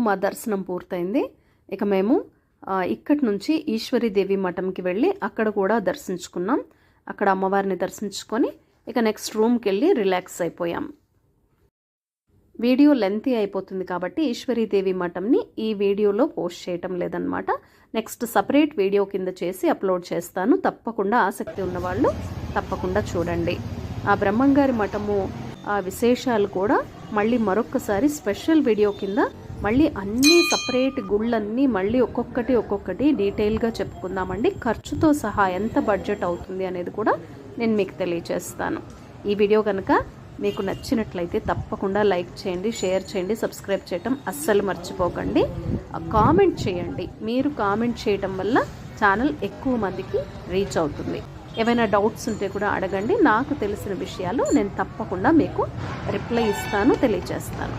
మా దర్శనం పూర్తయింది. ఇక మేము ఇక్కడి నుంచి ఈశ్వరీదేవి మఠంకి వెళ్ళి అక్కడ కూడా దర్శించుకున్నాం. అక్కడ అమ్మవారిని దర్శించుకొని ఇక నెక్స్ట్ రూమ్కి వెళ్ళి రిలాక్స్ అయిపోయాం. వీడియో లెంతీ అయిపోతుంది కాబట్టి ఈశ్వరీదేవి మఠంని ఈ వీడియోలో పోస్ట్ చేయటం లేదనమాట. నెక్స్ట్ సపరేట్ వీడియో కింద చేసి అప్లోడ్ చేస్తాను. తప్పకుండా ఆసక్తి ఉన్నవాళ్ళు తప్పకుండా చూడండి. ఆ బ్రహ్మంగారి మఠము ఆ విశేషాలు కూడా మళ్ళీ మరొక్కసారి స్పెషల్ వీడియో కింద మళ్ళీ అన్ని సపరేట్ గుళ్ళన్నీ మళ్ళీ ఒక్కొక్కటి డీటెయిల్గా చెప్పుకుందామండి. ఖర్చుతో సహా ఎంత బడ్జెట్ అవుతుంది అనేది కూడా నేను మీకు తెలియజేస్తాను. ఈ వీడియో కనుక మీకు నచ్చినట్లయితే తప్పకుండా లైక్ చేయండి, షేర్ చేయండి, సబ్స్క్రైబ్ చేయటం అస్సలు మర్చిపోకండి. కామెంట్ చేయండి. మీరు కామెంట్ చేయటం వల్ల ఛానల్ ఎక్కువ మందికి రీచ్ అవుతుంది. ఏమైనా డౌట్స్ ఉంటే కూడా అడగండి. నాకు తెలిసిన విషయాలు నేను తప్పకుండా మీకు రిప్లై ఇస్తాను, తెలియజేస్తాను.